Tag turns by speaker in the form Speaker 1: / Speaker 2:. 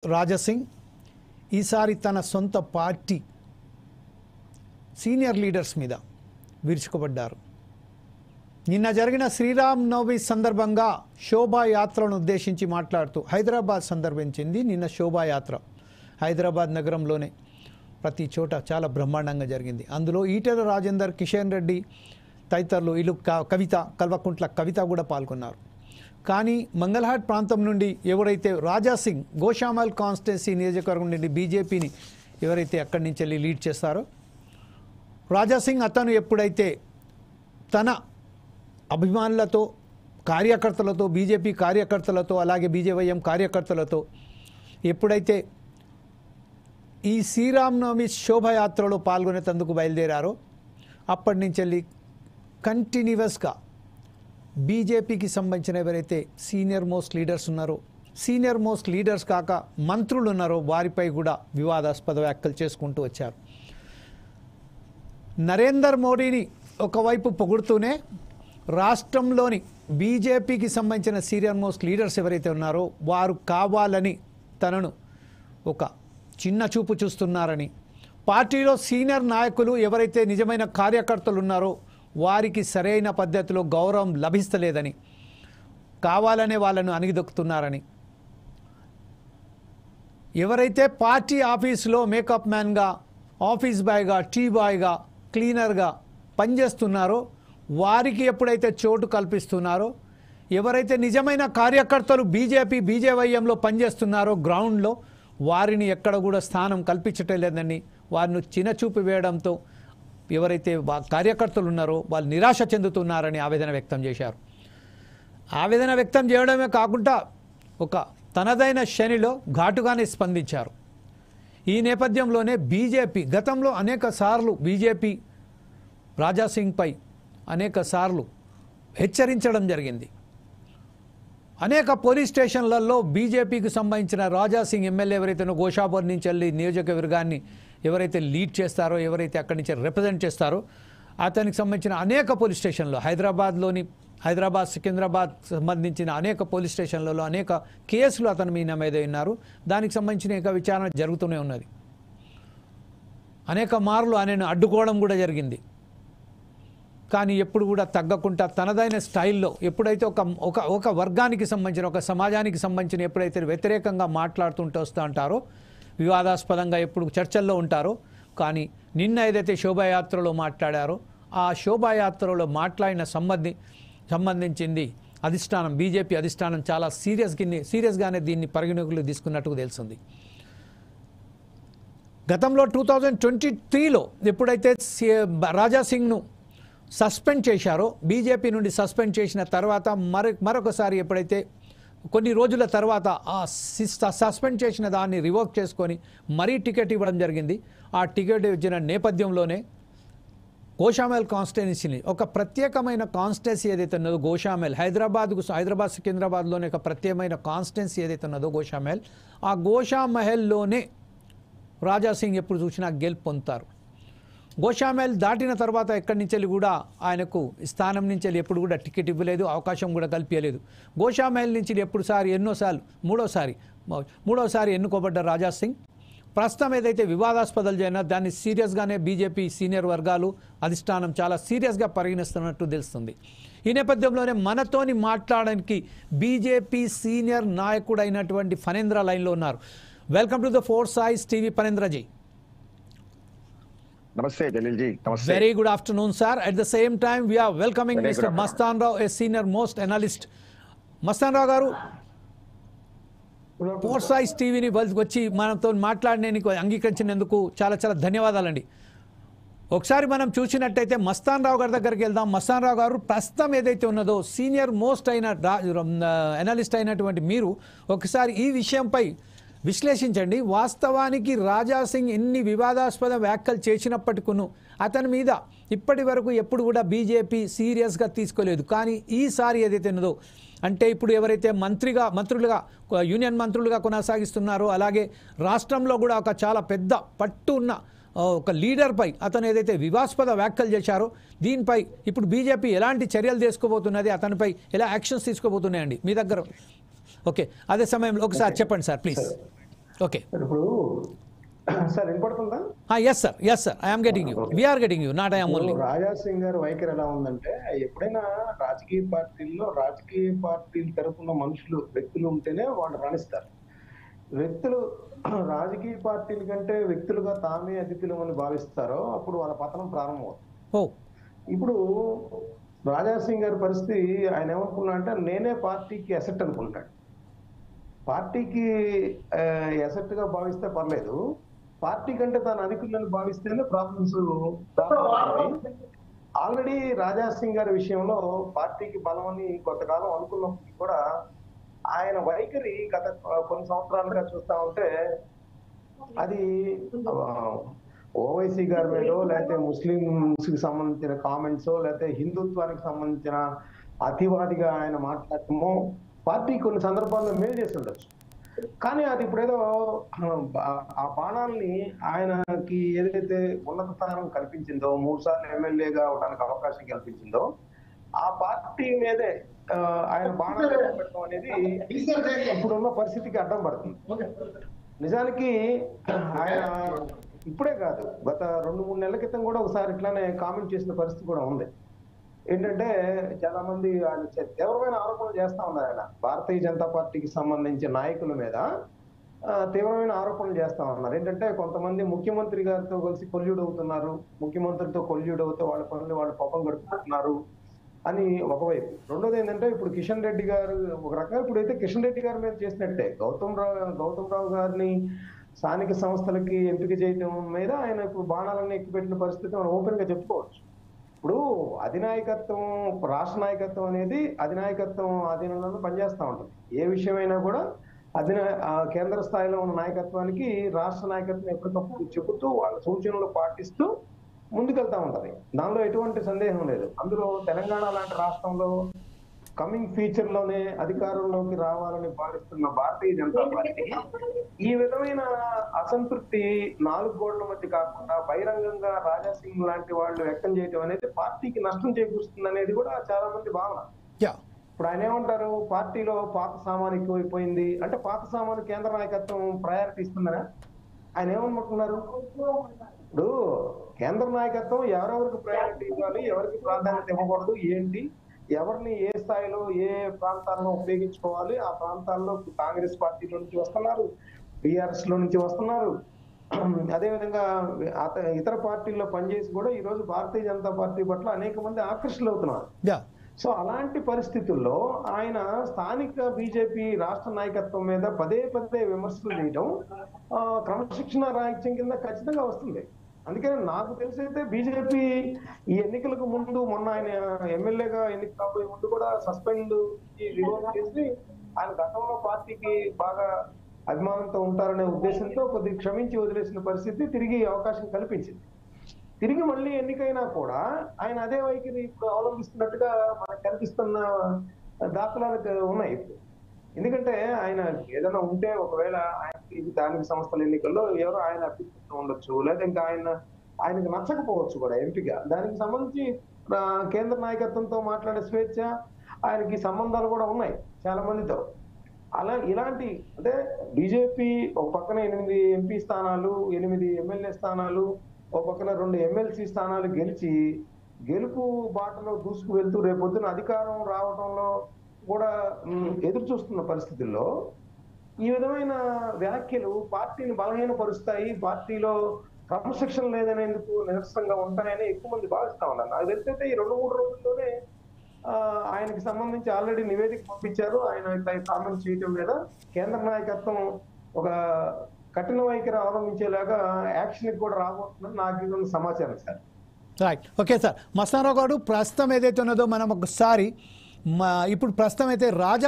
Speaker 1: రాజాసింగ్ ఈసారి తన సొంత పార్టీ సీనియర్ లీడర్స్ మీద విరుచుకుపడ్డారు. నిన్న జరిగిన శ్రీరామ్ నవమి సందర్భంగా శోభాయాత్రను ఉద్దేశించి మాట్లాడుతూ హైదరాబాద్ సందర్భించింది. నిన్న శోభాయాత్ర హైదరాబాద్ నగరంలోనే ప్రతి చోట చాలా బ్రహ్మాండంగా జరిగింది. అందులో ఈటెల రాజేందర్, కిషన్ రెడ్డి తదితరులు ఇల్లు కవిత, కల్వకుంట్ల కవిత కూడా పాల్గొన్నారు. కానీ మంగళహాట్ ప్రాంతం నుండి ఎవరైతే రాజాసింగ్ గోషామల్ కాన్స్టిట్యున్సీ నియోజకవర్గం నుండి బీజేపీని ఎవరైతే అక్కడి నుంచి వెళ్ళి లీడ్ చేస్తారో రాజాసింగ్ అతను ఎప్పుడైతే తన అభిమానులతో, కార్యకర్తలతో, బీజేపీ కార్యకర్తలతో, అలాగే బీజేవైఎం కార్యకర్తలతో ఎప్పుడైతే ఈ శ్రీరామనవమి శోభయాత్రలో పాల్గొనేందుకు బయలుదేరారో అప్పటి నుంచి వెళ్ళి కంటిన్యూస్గా బీజేపీకి సంబంధించిన ఎవరైతే సీనియర్ మోస్ట్ లీడర్స్ ఉన్నారో, సీనియర్ మోస్ట్ లీడర్స్ కాక మంత్రులు ఉన్నారో వారిపై కూడా వివాదాస్పద వ్యాఖ్యలు చేసుకుంటూ వచ్చారు. నరేందర్ మోడీని ఒకవైపు పొగుడుతూనే రాష్ట్రంలోని బీజేపీకి సంబంధించిన సీనియర్ మోస్ట్ లీడర్స్ ఎవరైతే ఉన్నారో వారు కావాలని తనను ఒక చిన్న చూపు చూస్తున్నారని, పార్టీలో సీనియర్ నాయకులు ఎవరైతే నిజమైన కార్యకర్తలు ఉన్నారో వారికి సరైన పద్ధతిలో గౌరవం లభిస్తలేదని, కావాలనే వాళ్ళను అణిగిదొక్కుతున్నారని, ఎవరైతే పార్టీ ఆఫీసులో మేకప్ మ్యాన్గా, ఆఫీస్ బాయ్గా, టీ బాయ్గా, క్లీనర్గా పనిచేస్తున్నారో వారికి ఎప్పుడైతే చోటు కల్పిస్తున్నారో, ఎవరైతే నిజమైన కార్యకర్తలు బీజేవైఎంలో పనిచేస్తున్నారో గ్రౌండ్లో వారిని ఎక్కడ కూడా స్థానం కల్పించటం లేదని, వారిని చిన్నచూపు వేయడంతో ఎవరైతే కార్యకర్తలు ఉన్నారో వాళ్ళు నిరాశ చెందుతున్నారని ఆవేదన వ్యక్తం చేశారు. ఆవేదన వ్యక్తం చేయడమే కాకుండా ఒక తనదైన శైలిలో ఘాటుగానే స్పందించారు. ఈ నేపథ్యంలోనే బీజేపీ గతంలో అనేక సార్లు బీజేపీ రాజాసింగ్పై అనేక సార్లు హెచ్చరించడం జరిగింది. అనేక పోలీస్ స్టేషన్లలో బీజేపీకి సంబంధించిన రాజాసింగ్ ఎమ్మెల్యే ఎవరైతే గోషాపూర్ నుంచి వెళ్ళి నియోజకవర్గాన్ని ఎవరైతే లీడ్ చేస్తారో, ఎవరైతే అక్కడి నుంచి రిప్రజెంట్ చేస్తారో అతనికి సంబంధించిన అనేక పోలీస్ స్టేషన్లో హైదరాబాద్, సికింద్రాబాద్ సంబంధించిన అనేక పోలీస్ స్టేషన్లలో అనేక కేసులు అతని మీద ఉన్నారు. దానికి సంబంధించిన అనేక విచారణ జరుగుతూనే ఉన్నది. అనేక మార్లు ఆయనను అడ్డుకోవడం కూడా జరిగింది. కానీ ఎప్పుడు కూడా తగ్గకుండా తనదైన స్టైల్లో ఎప్పుడైతే ఒక వర్గానికి సంబంధించిన, ఒక సమాజానికి సంబంధించిన ఎప్పుడైతే వ్యతిరేకంగా మాట్లాడుతుంటూ వస్తూ ఉంటారో, వివాదాస్పదంగా ఎప్పుడు చర్చల్లో ఉంటారో, కానీ నిన్న ఏదైతే శోభాయాత్రలో మాట్లాడారో ఆ శోభాయాత్రలో మాట్లాడిన సంబంధించింది అధిష్టానం, బీజేపీ అధిష్టానం చాలా సీరియస్గానే దీన్ని పరిగణలోకి తీసుకున్నట్టుగా తెలిసింది. గతంలో 2023లో ఎప్పుడైతే రాజాసింగ్ను సస్పెండ్ చేశారో, బీజేపీ నుండి సస్పెండ్ చేసిన తర్వాత మరొకసారి ఎప్పుడైతే కొన్ని రోజుల తర్వాత ఆ సస్పెండ్ చేసిన దాన్ని రివోక్ చేసుకొని మరీ టికెట్ ఇవ్వడం జరిగింది. ఆ టికెట్ ఇచ్చిన నేపథ్యంలోనే గోషామల్ కాన్స్టిట్యున్సీని, ఒక ప్రత్యేకమైన కాన్స్టిట్యున్సీ ఏదైతే ఉన్నదో గోషామల్, హైదరాబాద్ సికింద్రాబాద్లోనే ఒక ప్రత్యేకమైన కాన్స్టిట్యున్సీ ఏదైతే ఉన్నదో గోషామహల్, ఆ గోషామహల్లోనే రాజాసింగ్ ఎప్పుడు చూసినా గెలుపు పొందుతారు. గోషామహల్ దాటిన తర్వాత ఎక్కడి నుంచి వెళ్ళి కూడా ఆయనకు స్థానం నుంచి వెళ్ళి ఎప్పుడు కూడా టికెట్ ఇవ్వలేదు, అవకాశం కూడా కల్పించలేదు. గోషామహల్ నుంచి మూడోసారి ఎన్నుకోబడ్డ రాజాసింగ్ ప్రస్తుతం ఏదైతే వివాదాస్పదాలు చేయనా దాన్ని సీరియస్గానే బీజేపీ సీనియర్ వర్గాలు, అధిష్టానం చాలా సీరియస్గా పరిగణిస్తున్నట్టు తెలుస్తుంది. ఈ నేపథ్యంలోనే మనతోని మాట్లాడడానికి బీజేపీ సీనియర్ నాయకుడు అయినటువంటి ఫణేంద్ర లైన్లో ఉన్నారు. Welcome to the Foursides TV ఫణేంద్రజీ.
Speaker 2: Namaste, Jalilji. Namaste.
Speaker 1: Very good afternoon, sir. At the same time, we are welcoming Mr. Mastan Rao, a senior most analyst. Mastan Rao garu, ఫోర్సైజ్ టీవీని వచ్చి మనతో మాట్లాడినందుకు అంగీకరించినందుకు చాలా చాలా ధన్యవాదాలండి. ఒకసారి మనం చూసినట్టయితే మస్తాన్ రావు గారి దగ్గరికి వెళ్దాం. మస్తాన్ రావు గారు ప్రస్తుతం ఏదైతే ఉన్నదో సీనియర్ మోస్ట్ అయిన అనలిస్ట్ అయినటువంటి మీరు ఒకసారి ఈ విషయంపై విశ్లేషించండి. వాస్తవానికి రాజాసింగ్ ఎన్ని వివాదాస్పద వ్యాఖ్యలు చేసినప్పటికీ అతని మీద ఇప్పటి వరకు ఎప్పుడు కూడా బీజేపీ సీరియస్గా తీసుకోలేదు. కానీ ఈసారి ఏదైతే ఉన్నదో, అంటే ఇప్పుడు ఎవరైతే మంత్రులుగా యూనియన్ మంత్రులుగా కొనసాగిస్తున్నారో, అలాగే రాష్ట్రంలో కూడా ఒక చాలా పెద్ద పట్టు ఉన్న ఒక లీడర్పై అతను ఏదైతే వివాదాస్పద వ్యాఖ్యలు చేశారో దీనిపై ఇప్పుడు బీజేపీ ఎలాంటి చర్యలు తీసుకోబోతున్నది, అతనిపై ఎలా యాక్షన్స్ తీసుకోబోతున్నాయండి మీ దగ్గర? ఓకే, అదే సమయంలో ఒకసారి చెప్పండి సార్ ప్లీజ్. ఓకే.
Speaker 2: ఇప్పుడు సార్ వినపడుతుందా?
Speaker 1: Yes sir, I'm getting you, we're getting you, not I'm only.
Speaker 2: Raja Singh గారి వైఖరి ఎలా ఉందంటే, ఎప్పుడైనా రాజకీయ పార్టీల తరపున వ్యక్తులు ఉంటేనే వాళ్ళు రాణిస్తారు. వ్యక్తులు రాజకీయ పార్టీల కంటే వ్యక్తులుగా తామే అతిథులు అని భావిస్తారో అప్పుడు వాళ్ళ పతనం ప్రారంభమవుతుంది. ఇప్పుడు రాజా సింగ్ గారి పరిస్థితి, ఆయన ఏమనుకున్నా అంటే నేనే పార్టీకి అసెట్ అనుకుంటాడు. పార్టీకి అసెట్ గా భావిస్తే పర్లేదు, పార్టీ కంటే తాను అధికులని భావిస్తేనే ప్రాబ్లమ్స్. ఆల్రెడీ రాజా సింగ్ గారి విషయంలో పార్టీకి బలం అని కొంతకాలం అనుకున్నప్పటికీ కూడా ఆయన వైఖరి గత కొన్ని సంవత్సరాలుగా చూస్తా ఉంటే అది ఓవైసీ గారి మీద, లేకపోతే ముస్లింస్ కి సంబంధించిన కామెంట్స్, లేకపోతే హిందుత్వానికి సంబంధించిన అతివాదిగా ఆయన మాట్లాడటము పార్టీ కొన్ని సందర్భాల్లో మేలు చేసి ఉండొచ్చు. కానీ అది ఇప్పుడేదో ఆ బాణాలని ఆయనకి ఏదైతే ఉన్నత స్థానం కల్పించిందో, 3 సార్లు ఎమ్మెల్యేగా అవడానికి అవకాశం కల్పించిందో, ఆ పార్టీ మీదే ఆయన బాణాలు పెట్టడం అనేది ఇప్పుడున్న పరిస్థితికి అడ్డం పడుతుంది. నిజానికి ఆయన ఇప్పుడే కాదు, గత 2-3 నెలల క్రితం కూడా ఒకసారి ఇట్లానే కామెంట్ చేసిన పరిస్థితి కూడా ఉంది. ఏంటంటే చాలా మంది ఆయన తీవ్రమైన ఆరోపణలు చేస్తా ఉన్నారు. ఆయన భారతీయ జనతా పార్టీకి సంబంధించిన నాయకుల మీద తీవ్రమైన ఆరోపణలు చేస్తా ఉన్నారు. ఏంటంటే కొంతమంది ముఖ్యమంత్రి గారితో కలిసి కొల్యూడ్ అవుతున్నారు, ముఖ్యమంత్రితో కొల్యూడ్ అవుతూ వాళ్ళ పనులు వాళ్ళు పాపం గడుపుతున్నారు అని ఒకవైపు. రెండోది ఏంటంటే ఇప్పుడు కిషన్ రెడ్డి గారు ఒక రకంగా ఇప్పుడైతే కిషన్ రెడ్డి గారి మీద చేసినట్టే గౌతమ్ రావు గారిని స్థానిక సంస్థలకి ఎంపిక చేయడం మీద ఆయన ఇప్పుడు బాణాలను ఎక్కిపెట్టిన పరిస్థితి మనం ఓపెన్ గా చెప్పుకోవచ్చు. ఇప్పుడు అధినాయకత్వం, రాష్ట్ర నాయకత్వం అనేది అధినాయకత్వం అధీనంలో పనిచేస్తూ ఉంటుంది. ఏ విషయమైనా కూడా కేంద్ర స్థాయిలో ఉన్న నాయకత్వానికి రాష్ట్ర నాయకత్వం ఎప్పటికప్పుడు చెబుతూ వాళ్ళ సూచనలు పాటిస్తూ ముందుకెళ్తా ఉంటది. దానిలో ఎటువంటి సందేహం లేదు. అందులో తెలంగాణ లాంటి రాష్ట్రంలో కమింగ్ ఫ్యూచర్ లోనే అధికారంలోకి రావాలని భావిస్తున్న భారతీయ జనతా పార్టీ ఈ విధమైన అసంతృప్తి 4 గోడల మధ్య కాకుండా బహిరంగంగా రాజా సింగ్ లాంటి వాళ్ళు వ్యక్తం చేయడం అనేది పార్టీకి నష్టం చేకూరుస్తుంది అనేది కూడా చాలా మంది భావన. ఇప్పుడు ఆయన ఏమంటారు, పార్టీలో పాత సామాను ఎక్కువైపోయింది అంటే పాత సామాను కేంద్ర నాయకత్వం ప్రయారిటీ ఇస్తుందనా? ఆయన ఏమనుకుంటున్నారు? ఇప్పుడు కేంద్ర నాయకత్వం ఎవరెవరికి ప్రయారిటీ ఇవ్వాలి, ఎవరికి ప్రాధాన్యత ఇవ్వకూడదు, ఏంటి, ఎవరిని ఏ స్థాయిలో ఏ ప్రాంతాల్లో ఉపయోగించుకోవాలి, ఆ ప్రాంతాల్లో కాంగ్రెస్ పార్టీలో నుంచి వస్తున్నారు, టిఆర్ఎస్ లో నుంచి వస్తున్నారు, అదేవిధంగా ఇతర పార్టీల్లో పనిచేసి కూడా ఈ రోజు భారతీయ జనతా పార్టీ పట్ల అనేక మంది ఆకర్షితులు అవుతున్నారు. సో అలాంటి పరిస్థితుల్లో ఆయన స్థానిక బీజేపీ రాష్ట్ర నాయకత్వం మీద పదే విమర్శలు చేయడం క్రమశిక్షణ రాహిత్యం కింద ఖచ్చితంగా వస్తుంది. అందుకని నాకు తెలిసైతే బీజేపీ ఈ ఎన్నికలకు ముందు, మొన్న ఆయన ఎమ్మెల్యేగా ఎన్నిక కాబోయే ముందు కూడా సస్పెండ్ రివోక్ చేసి ఆయన గతంలో పార్టీకి బాగా అభిమానంతో ఉంటారనే ఉద్దేశంతో కొద్దిగా క్షమించి వదిలేసిన పరిస్థితి తిరిగి అవకాశం కల్పించింది. తిరిగి మళ్ళీ ఎన్నికైనా కూడా ఆయన అదే వైఖరి ఇప్పుడు అవలంబిస్తున్నట్టుగా మనకు కనిపిస్తున్న దాఖలాలు ఉన్నాయి. ఎందుకంటే ఆయన ఏదైనా ఉంటే ఒకవేళ ఇది స్థానిక సంస్థల ఎన్నికల్లో ఎవరో ఆయన అభ్యర్థిస్తూ ఉండొచ్చు, లేదా ఇంకా ఆయనకు నచ్చకపోవచ్చు కూడా ఎంపిక. దానికి సంబంధించి కేంద్ర నాయకత్వంతో మాట్లాడే స్వేచ్ఛ, ఆయనకి సంబంధాలు కూడా ఉన్నాయి చాలా మందితో. ఇలాంటి అంటే బీజేపీ ఒక పక్కన 8 ఎంపీ స్థానాలు, 8 ఎమ్మెల్యే స్థానాలు, ఒక పక్కన 2 ఎమ్మెల్సీ స్థానాలు గెలుపు బాటలో దూసుకు వెళ్తూ రేపొద్దున అధికారం రావడంలో కూడా ఎదురు చూస్తున్న పరిస్థితుల్లో ఈ విధమైన వ్యాఖ్యలు పార్టీని బలహీనపరుస్తాయి, పార్టీలో క్రమశిక్షణ లేదనేందుకు నిరసనగా ఉంటాయని ఎక్కువ మంది భావిస్తా ఉన్నారు. నాకు తెలిసైతే ఈ 2-3 రోజుల్లోనే ఆయనకి సంబంధించి ఆల్రెడీ నివేదిక పంపించారు. ఆయన కామెంట్ చేయటం మీద కేంద్ర నాయకత్వం ఒక కఠిన వైఖరి అవలంబించేలాగా యాక్షన్ కూడా రాబోతుందని నాకు సమాచారం sir.
Speaker 1: Right, okay sir. Mastan Rao గారు, ప్రస్తుతం ఏదైతే ఉన్నదో మనం ఒకసారి ఇప్పుడు ప్రస్తుతం అయితే రాజా